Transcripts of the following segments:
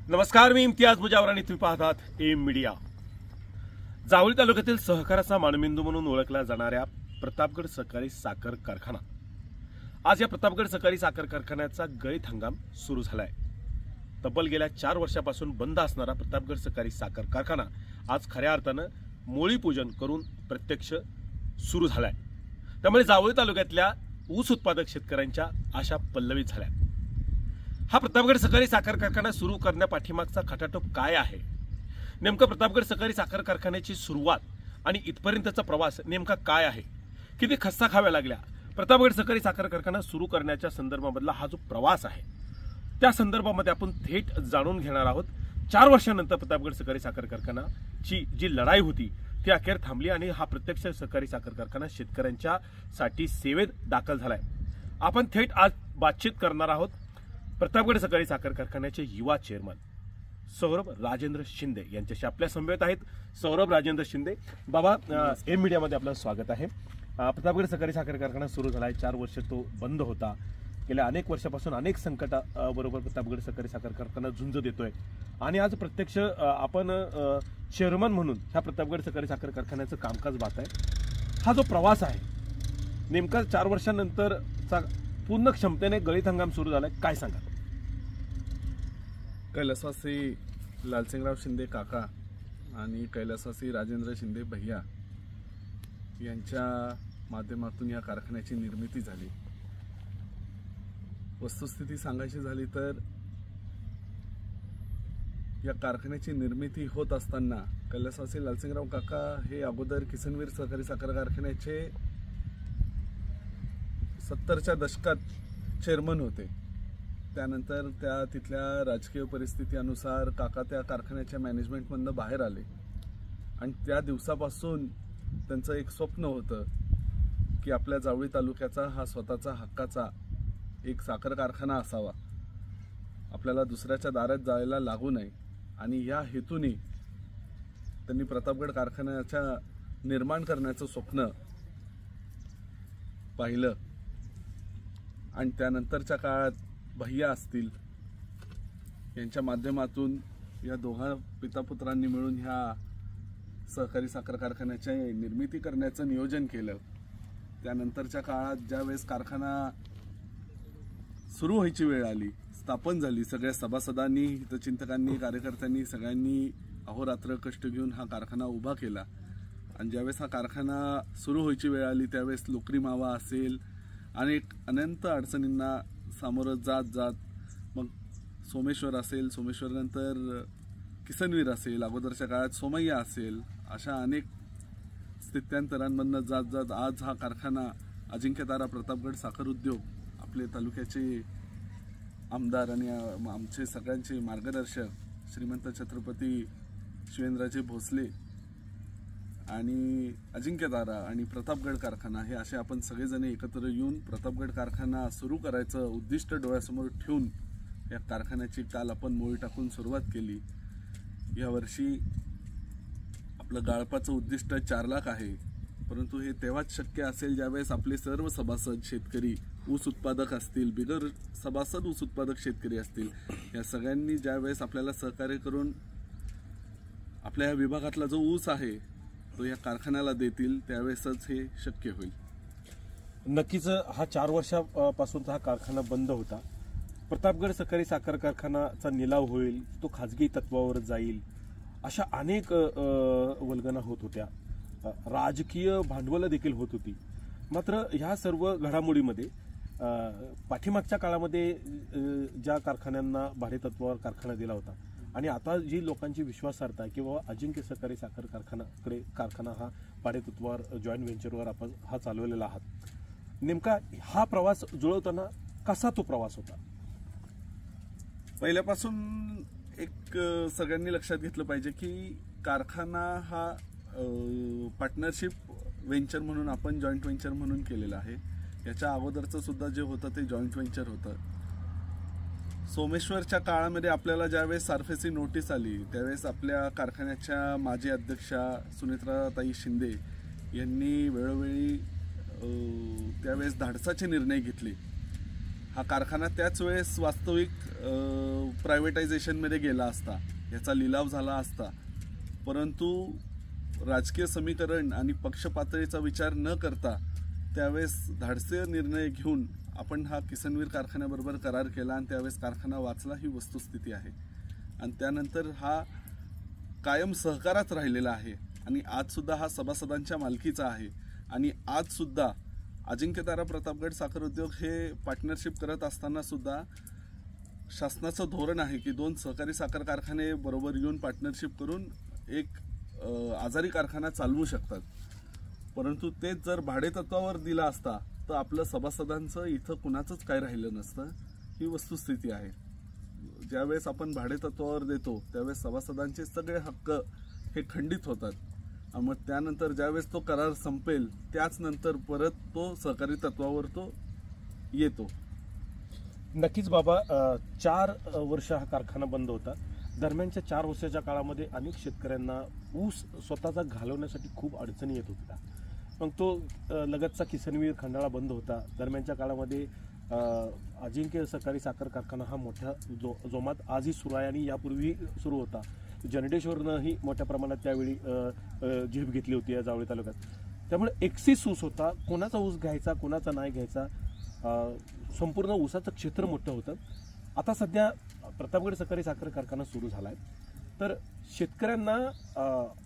नमस्कार, मी इम्तियाज मुजावर आणि तुम्ही पाहतात एम मीडिया। जावळी तालुक्यातील सहकाराचा मानबिंदू म्हणून ओळखला जाणाऱ्या प्रतापगड सहकारी साखर कारखाना, आज या प्रतापगड सहकारी साखर कारखान्याचा गळीत हंगाम सुरू झालाय। तब्बल गेल्या 4 वर्षापासून बंद असणारा प्रतापगड सहकारी साखर कारखाना आज खऱ्या अर्थानं मोळी पूजन करून प्रत्यक्ष सुरू झालाय। त्यामुळे जावळी तालुक्यातल्या ऊस उत्पादक शेतकऱ्यांच्या आशा पल्लवित झाल्या। हा प्रतापगड सहकारी साखर कारखाना सुरू करण्यापाठीमागचा खटाटोप काय आहे, नेमका प्रतापगड सहकारी साखर कारखान्याची सुरुवात आणि इथपर्यंतचा प्रवास नेमका काय आहे, किती खस्ता खाव्या लागल्या, प्रतापगड सहकारी साखर कारखाना सुरू करण्याच्या संदर्भामधला हा जो प्रवास आहे त्या संदर्भामध्ये आपण थेट जाणून घेणार आहोत। 4 वर्षांनंतर प्रतापगड सहकारी साखर कारखानाची जी लढाई होती ती अखेर थांबली आणि हा प्रत्यक्ष सहकारी साखर कारखाना शेतकऱ्यांच्या साठी सेवेत दाखल झालाय। आपण थेट आज बातचीत करणार आहोत प्रतापगड सहकारी साखर कारखान्याचे युवा चेअरमन सौरभ राजेंद्र शिंदे यांच्याशी आपल्या समवेत आहेत। सौरभ राजेंद्र शिंदे बाबा, एम मीडियामध्ये आपलं स्वागत आहे। प्रतापगड सहकारी साखर कारखाना सुरू झाला आहे, 4 वर्ष तो बंद होता। गेल्या अनेक वर्षापासून अनेक संकटाबरोबर प्रतापगड सहकारी साखर कारखाना झुंज देतोय आणि आज प्रत्यक्ष आपण चेअरमन म्हणून ह्या प्रतापगड सहकारी साखर कारखान्याचं कामकाज पाहताय। हा जो प्रवास आहे नेमका 4 वर्षांनंतरचा पूर्ण क्षमतेने गळीत हंगाम सुरू झालाय, काय सांगा? कैलासवासी लालसिंगराव शिंदे काका आणि कैलासवासी राजेंद्र शिंदे भैया यांच्या माध्यमातून या कारखान्याची निर्मिती झाली। वस्तुस्थिती सांगायची झाली तर या कारखान्याची निर्मिती होत असताना कैलासवासी लालसिंगराव काका हे अगोदर किसनवीर सहकारी साखर कारखान्याचे 70च्या दशकात चेअरमन होते। त्यानंतर त्या तिथल्या राजकीय परिस्थितीनुसार काका त्या कारखान्याच्या मॅनेजमेंटमधनं बाहेर आले आणि त्या दिवसापासून त्यांचं एक स्वप्न होतं की आपल्या जावळी तालुक्याचा हा स्वतःचा हक्काचा एक साखर कारखाना असावा, आपल्याला दुसऱ्याच्या दारात जायला लागू नये। आणि या हेतूने त्यांनी प्रतापगड कारखान्याच्या निर्माण करण्याचं स्वप्न पाहिलं आणि त्यानंतरच्या काळात भैया असतील यांच्या माध्यमातून या दोघा पितापुत्रांनी मिळून ह्या सहकारी साखर कारखान्याची निर्मिती करण्याचं नियोजन केलं। त्यानंतरच्या काळात ज्यावेळेस कारखाना सुरू व्हायची वेळ आली, स्थापन झाली, सगळ्या सभासदांनी, हितचिंतकांनी, कार्यकर्त्यांनी सगळ्यांनी अहोरात्र कष्ट घेऊन हा कारखाना उभा केला आणि ज्यावेळेस हा कारखाना सुरू व्हायची वेळ आली त्यावेळेस लोकरी मावा असेल अनंत अडचणींना सामोरं जात मग सोमेश्वर असेल, सोमेश्वरनंतर किसनवीर असेल, अगोदरच्या काळात सोमय्या असेल, अशा अनेक स्थित्यांतरांमधनं जात आज हा कारखाना अजिंक्यतारा प्रतापगड साखर उद्योग आपले तालुक्याचे आमदार आणि आमचे सगळ्यांचे मार्गदर्शक श्रीमंत छत्रपती शिवेंद्रराजे भोसले आणि अजिंक्यतारा आणि प्रतापगड कारखाना हे असे आपण सगळेजण एकत्र येऊन प्रतापगड कारखाना सुरू करायचं उद्दिष्ट डोळ्यासमोर ठेवून या कारखान्याची काल आपण मोळी टाकून सुरुवात केली। यावर्षी आपलं गाळपाचं उद्दिष्ट 4 लाख आहे, परंतु हे तेव्हाच शक्य असेल ज्यावेळेस आपले सर्व सभासद शेतकरी ऊस उत्पादक असतील, बिगर सभासद ऊस उत्पादक शेतकरी असतील, या सगळ्यांनी ज्यावेळेस आपल्याला सहकार्य करून आपल्या या विभागातला जो ऊस आहे तो या कारखान्याला देतील त्यावेळेसच हे शक्य होईल। नक्कीच हा 4 वर्षापासूनचा हा कारखाना बंद होता। प्रतापगड सहकारी साखर कारखानाचा निलाव होईल, तो खाजगी तत्वावर जाईल, अशा अनेक वल्गना होत होत्या, राजकीय भांडवल देखील होत होती। मात्र ह्या सर्व घडामोडीमध्ये पाठीमागच्या काळामध्ये ज्या कारखान्यांना भाडेतत्वावर कारखाना दिला होता आणि आता जी लोकांची विश्वासार्हता किंवा अजिंक्य सहकारी साखर कारखाना हा भाडेतत्वावर जॉईंट व्हेंचरवर आपण हा चालवलेला आहात, नेमका हा प्रवास जुळवताना कसा तो प्रवास होता? पहिल्यापासून एक सगळ्यांनी लक्षात घेतलं पाहिजे की कारखाना हा पार्टनरशिप व्हेंचर म्हणून आपण जॉईंट व्हेंचर म्हणून केलेला आहे। याच्या अगोदरचं सुद्धा जे होतं ते जॉईंट व्हेंचर होतं। सोमेश्वरच्या काळामध्ये आपल्याला ज्यावेळेस सारफेसी नोटीस आली त्यावेळेस आपल्या कारखान्याच्या माजी अध्यक्षा सुनेत्राताई शिंदे यांनी वेळोवेळी त्यावेळेस धाडसाचे निर्णय घेतले हा कारखाना त्याच वेळेस वास्तविक प्रायव्हेटायझेशनमध्ये गेला असता, याचा लिलाव झाला असता, परंतु राजकीय समीकरण आणि पक्षपातळीचा विचार न करता त्यावेळेस धाडसी निर्णय घेऊन आपण हा किसनवीर कारखान्याबरोबर करार केला आणि त्यावेळेस कारखाना वाचला, ही वस्तुस्थिती आहे. आणि त्यानंतर हा कायम सहकारात राहिलेला आहे आणि आजसुद्धा हा सभासदांच्या मालकीचा आहे. आणि आजसुद्धा अजिंक्यतारा प्रतापगड साखर उद्योग हे पार्टनरशिप करत असताना सुद्धा शासनाचं धोरण आहे की 2 सहकारी साखर कारखाने बरोबर येऊन पार्टनरशिप करून एक आजारी कारखाना चालवू शकतात. परंतु तेच जर भाडेतत्वावर दिला असता तर आपलं सभासदांचं इथं कुणाचंच काय राहिलं नसतं, ही वस्तुस्थिती आहे. ज्यावेळेस आपण भाडेतत्वावर देतो त्यावेळेस सभासदांचे सगळे हक्क हे खंडित होतात. मग त्यानंतर ज्यावेळेस तो करार संपेल त्याच नंतर परत तो सहकारी तत्वावर तो येतो. नक्कीच बाबा, 4 वर्ष हा कारखाना बंद होता. दरम्यानच्या 4 वर्षाच्या काळामध्ये अनेक शेतकऱ्यांना ऊस स्वतःचा घालवण्यासाठी खूप अडचणी येत होत्या. मग तो लगतचा किसनवीर खंडाळा बंद होता. दरम्यानच्या काळामध्ये अजिंक्य सहकारी साखर कारखाना हा मोठ्या जोमात आजही सुरू आहे आणि यापूर्वी सुरू होता. जनडेश्वरनंही मोठ्या प्रमाणात त्यावेळी झेप घेतली होती या जावळी तालुक्यात. त्यामुळे एक्सेस ऊस होता. कोणाचा ऊस घ्यायचा, कोणाचा नाही घ्यायचा, संपूर्ण ऊसाचं क्षेत्र मोठं होतं. आता सध्या प्रतापगड सहकारी साखर कारखाना सुरू झाला आहे, तर शेतकऱ्यांना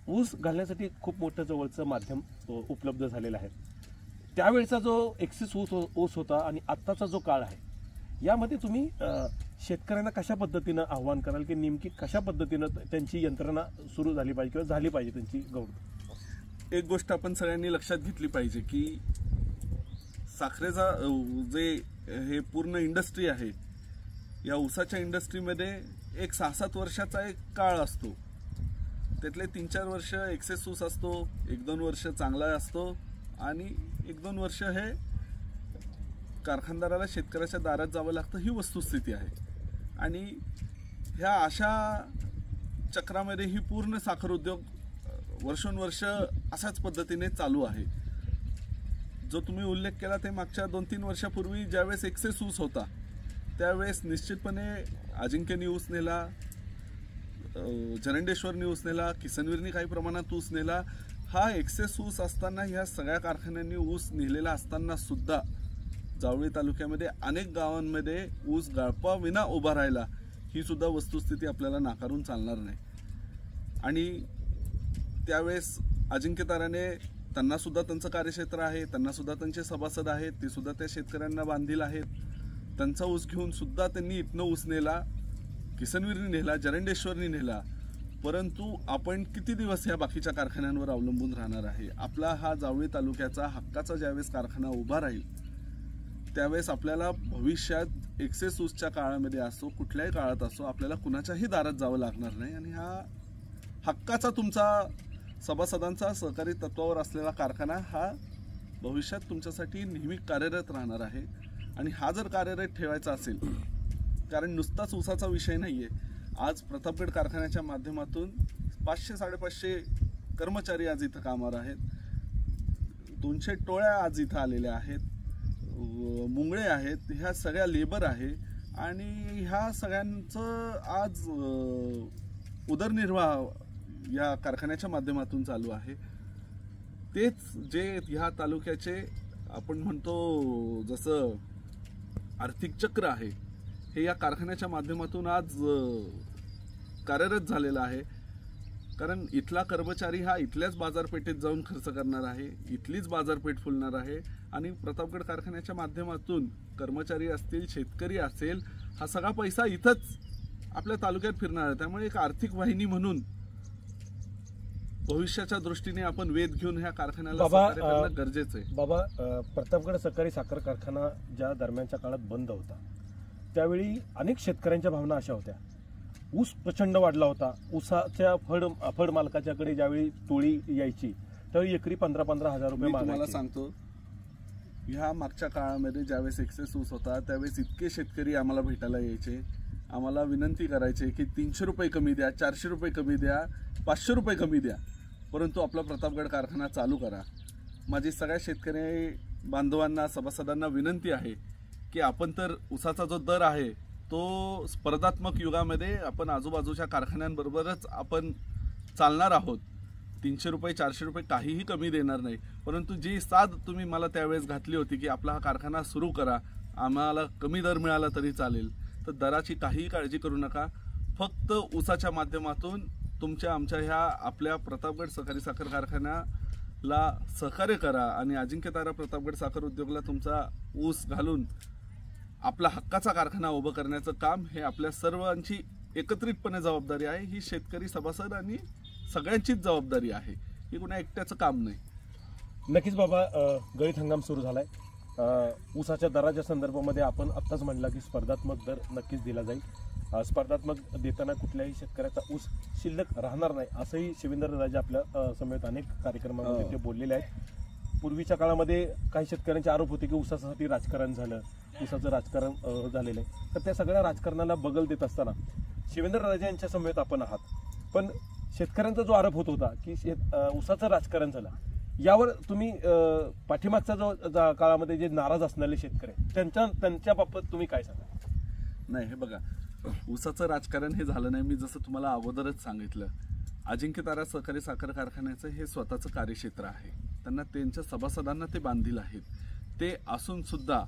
ऊस घालण्यासाठी खूप मोठं जवळचं माध्यम उपलब्ध झालेलं आहे. त्यावेळेचा जो एक्सेस ऊस होता आणि आत्ताचा जो काळ आहे, यामध्ये तुम्ही शेतकऱ्यांना कशा पद्धतीनं आव्हान कराल की नेमकी कशा पद्धतीनं त्यांची यंत्रणा सुरू झाली पाहिजे किंवा झाली पाहिजे त्यांची गौरव? एक गोष्ट आपण सगळ्यांनी लक्षात घेतली पाहिजे की साखरेचा जे हे पूर्ण इंडस्ट्री आहे, या ऊसाच्या इंडस्ट्रीमध्ये एक 6-7 वर्षाचा एक काळ असतो. त्यातले 3-4 वर्ष एक्सेस ऊस असतो, 1-2 वर्ष चांगला असतो आणि 1-2 वर्ष हे कारखानदाराला शेतकऱ्याच्या दारात जावं लागतं, ही वस्तुस्थिती आहे. आणि ह्या अशा चक्रामध्ये ही पूर्ण साखर उद्योग वर्षोनवर्ष अशाच पद्धतीने चालू आहे. जो तुम्ही उल्लेख केला ते मागच्या 2-3 वर्षापूर्वी ज्यावेळेस एक्सेस ऊस होता त्यावेळेस निश्चितपणे अजिंक्यनी ऊस नेला, जरंडेश्वरनी ऊस नेला, किसनवीरनी काही प्रमाणात ऊस नेला. हा एक्सेस ऊस असताना ह्या सगळ्या कारखान्यांनी ऊस नेलेला असताना सुद्धा जावळी तालुक्यामध्ये अनेक गावांमध्ये ऊस गाळपाविना उभा राहिला, ही सुद्धा वस्तुस्थिती आपल्याला नाकारून चालणार नाही. आणि त्यावेळेस अजिंक्यताराने त्यांना सुद्धा त्यांचं कार्यक्षेत्र आहे, त्यांना सुद्धा त्यांचे सभासद आहेत, ते सुद्धा त्या शेतकऱ्यांना बांधील आहेत. त्यांचा ऊस घेऊन सुद्धा त्यांनी इथनं ऊस नेला, किसनवीरनी नेला, जरंडेश्वरनी नेला. परंतु आपण किती दिवस या बाकीच्या कारखान्यांवर अवलंबून राहणार आहे? आपला हा जावळी तालुक्याचा हक्काचा ज्यावेळेस कारखाना उभा राहील त्यावेळेस आपल्याला भविष्यात एक्सेस ऊसच्या काळामध्ये असो, कुठल्याही काळात असो, आपल्याला कुणाच्याही दारात जावं लागणार नाही. आणि हा हक्काचा तुमचा सभासदांचा सहकारी तत्वावर असलेला कारखाना हा भविष्यात तुमच्यासाठी नेहमी कार्यरत राहणार आहे. आणि हा जर कार्यरत ठेवायचा असेल, कारण नुसताच ऊसाचा विषय नाही आहे, आज प्रतापगड कारखान्याच्या माध्यमातून 500-550 कर्मचारी आज इथं कामावर आहेत, 200 टोळ्या आज इथं आलेल्या आहेत, मुंगळे आहेत, ह्या सगळ्या लेबर आहे. आणि ह्या सगळ्यांचं आज उदरनिर्वाह या कारखान्याच्या माध्यमातून चालू आहे. तेच जे ह्या तालुक्याचे आपण म्हणतो जसं आर्थिक चक्र आहे, हे या कारखान्याच्या माध्यमातून आज कार्यरत झालेला आहे. कारण इथला कर्मचारी हा इथल्याच बाजारपेठेत जाऊन खर्च करणार आहे, इथलीच बाजारपेठ फुलणार आहे. आणि प्रतापगड कारखान्याच्या माध्यमातून कर्मचारी असतील, शेतकरी असेल, हा सगळा पैसा इथंच आपल्या तालुक्यात फिरणार आहे. त्यामुळे एक आर्थिक वाहिनी म्हणून भविष्याच्या दृष्टीने आपण वेध घेऊन ह्या कारखान्याला सहकार्य करणं गरजेचं आहे. बाबा, प्रतापगड सहकारी साखर कारखाना ज्या दरम्यानच्या काळात बंद होता त्यावेळी अनेक शेतकऱ्यांच्या भावना अशा होत्या, ऊस प्रचंड वाढला होता. ऊसाच्या फड मालकाच्याकडे ज्यावेळी टोळी यायची त्यावेळी एकरी 15-15 हजार रुपये मागायचे. मला सांगतो, ह्या मागच्या काळामध्ये ज्यावेळेस एक्सेस ऊस होता त्यावेळेस इतके शेतकरी आम्हाला भेटायला यायचे, आम्हाला विनंती करायचे की 300 रुपये कमी द्या, 400 रुपये कमी द्या, 500 रुपये कमी द्या, परंतु आपला प्रतापगड कारखाना चालू करा. माझी सगळ्या शेतकरी बांधवांना, सभासदांना विनंती आहे की आपण तर ऊसाचा जो दर आहे तो स्पर्धात्मक युगामध्ये आपण आजूबाजूच्या कारखान्यांबरोबरच आपण चालणार आहोत. 300 रुपये 400 रुपये काहीही कमी देणार नाही. परंतु जी साथ तुम्ही मला त्यावेळेस घातली होती की आपला हा कारखाना सुरू करा, आम्हाला कमी दर मिळाला तरी चालेल, तर दराची काहीही काळजी करू नका. फक्त ऊसाच्या माध्यमातून तुमच्या आमच्या ह्या आपल्या प्रतापगड सहकारी साखर कारखान्याला सहकार्य करा आणि अजिंक्यतारा प्रतापगड साखर उद्योगला तुमचा ऊस घालून आपला हक्काचा कारखाना उभं करण्याचं काम हे आपल्या सर्वांची एकत्रितपणे जबाबदारी आहे. ही शेतकरी सभासद आणि सगळ्यांचीच जबाबदारी आहे, ही कुणा एकट्याचं काम नाही. नक्कीच बाबा, गळीत हंगाम सुरू झालाय. ऊसाच्या दराच्या संदर्भामध्ये आपण आत्ताच म्हणला की स्पर्धात्मक दर नक्कीच दिला जाईल. स्पर्धात्मक देताना कुठल्याही शेतकऱ्याचा ऊस शिल्लक राहणार नाही असंही शिवेंद्रराजे आपल्या समेत अनेक कार्यक्रमामध्ये ते बोललेले आहेत. पूर्वीच्या काळामध्ये काही शेतकऱ्यांचे आरोप होते की ऊसासाठी राजकारण झालं, ऊसाचं राजकारण झालेलं आहे. तर त्या सगळ्या राजकारणाला बगल देत असताना शिवेंद्रराजे यांच्या समेत आपण आहात. पण शेतकऱ्यांचा जो आरोप होत होता की ऊसाचं राजकारण झालं, यावर तुम्ही पाठीमागचा जो काळामध्ये जे नाराज असणारे शेतकरी त्यांच्या बाबत तुम्ही काय सांगा? नाही, हे बघा, ऊसाचं राजकारण हे झालं नाही. मी जसं तुम्हाला अगोदरच सांगितलं, अजिंक्यतारा सहकारी साखर कारखान्याचं हे स्वतःचं कार्यक्षेत्र आहे. त्यांना त्यांच्या सभासदांना ते बांधील आहेत. ते असून सुद्धा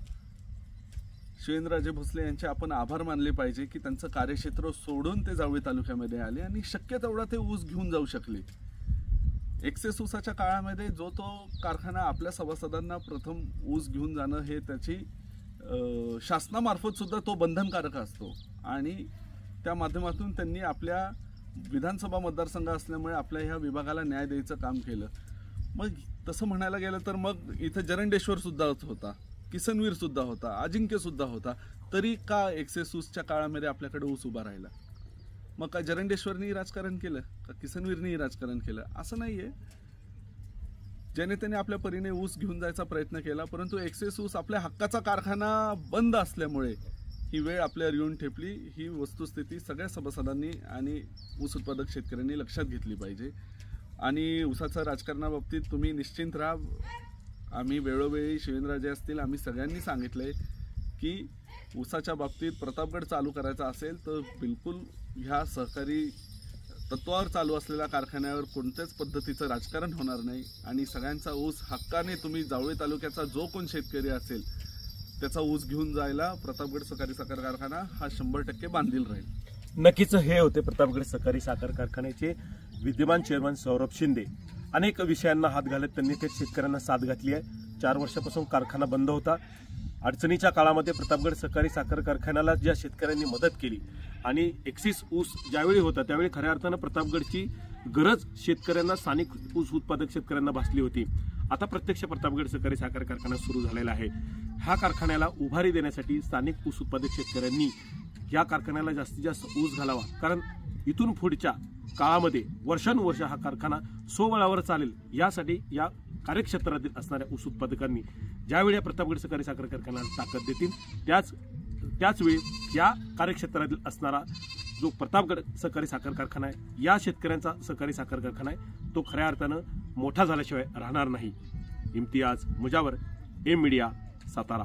शिवेंद्रराजे भोसले यांचे आपण आभार मानले पाहिजे की त्यांचं कार्यक्षेत्र सोडून ते जावळी तालुक्यामध्ये आले आणि शक्य तेवढा ते ऊस घेऊन जाऊ शकले. एक्सेस ऊसाच्या काळामध्ये जो तो कारखाना आपल्या सभासदांना प्रथम ऊस घेऊन जाणं हे त्याची शासनामार्फत सुद्धा तो बंधनकारक असतो आणि त्या माध्यमातून त्यांनी आपल्या विधानसभा मतदारसंघ असल्यामुळे आपल्या ह्या विभागाला न्याय द्यायचं काम केलं. मग तसं म्हणायला गेलं तर मग इथं जरंडेश्वर सुद्धा होता, किसनवीर सुद्धा होता, अजिंक्य सुद्धा होता, तरी का एक्सेस ऊसच्या काळामध्ये आपल्याकडे ऊस उभा राहिला? मग का जरंडेश्वरनी राजकारण केलं का किसनवीरनी राजकारण केलं? असं नाहीये. ज्याने त्याने आपल्या परीने ऊस घेऊन जायचा प्रयत्न केला, परंतु एक्सेस ऊस आपल्या हक्काचा कारखाना बंद असल्यामुळे ही वेळ आपल्यावर येऊन ठेपली. ही वस्तुस्थिती सगळ्या सभासदांनी आणि ऊस उत्पादक शेतकऱ्यांनी लक्षात घेतली पाहिजे. आणि ऊसाच्या राजकारणाबाबतीत तुम्ही निश्चिंत राहा. आम्ही वेळोवेळी शिवेंद्रराजे असतील, आम्ही सगळ्यांनी सांगितलंय की ऊसाच्या बाबतीत प्रतापगड चालू करायचा असेल तर बिलकुल ह्या सहकारी तत्वावर चालू असलेल्या कारखान्यावर कोणत्याच पद्धतीचं राजकारण होणार नाही आणि सगळ्यांचा ऊस हक्काने तुम्ही जावळी तालुक्याचा जो कोण शेतकरी असेल त्याचा ऊस घेऊन जायला प्रतापगड सहकारी साखर कारखाना हा 100% बांधील राहील. नक्कीच हे होते प्रतापगड सहकारी साखर कारखान्याचे विद्यमान चेअरमन सौरभ शिंदे. अनेक विषयांना हात घालत त्यांनी थेट शेतकऱ्यांना साथ घातली आहे. 4 वर्षापासून कारखाना बंद होता. अडचणीच्या काळामध्ये प्रतापगड सहकारी साखर कारखान्याला ज्या शेतकऱ्यांनी मदत केली आणि एक्सिस ऊस ज्यावेळी होता त्यावेळी खऱ्या अर्थानं प्रतापगडची गरज शेतकऱ्यांना, स्थानिक ऊस उत्पादक शेतकऱ्यांना भासली होती. आता प्रत्यक्ष प्रतापगड सहकारी साखर कारखाना सुरू झालेला आहे. ह्या कारखान्याला उभारी देण्यासाठी स्थानिक ऊस उत्पादक शेतकऱ्यांनी या कारखान्याला जास्तीत जास्त ऊस घालावा, कारण इथून पुढच्या काळामध्ये वर्षानुवर्ष हा कारखाना सोबळावर चालेल. यासाठी या कार्यक्षेत्रातील असणाऱ्या ऊस उत्पादकांनी ज्यावेळी या प्रतापगड सहकारी साखर कारखान्याला ताकद देतील त्याचवेळी या कार्यक्षेत्रातील असणारा जो प्रतापगड सहकारी साखर कारखाना आहे, या शेतकऱ्यांचा सहकारी साखर कारखाना आहे, तो खऱ्या अर्थानं मोठा झाल्याशिवाय राहणार नाही. Imtiyaz Mujawar, M media, Satara.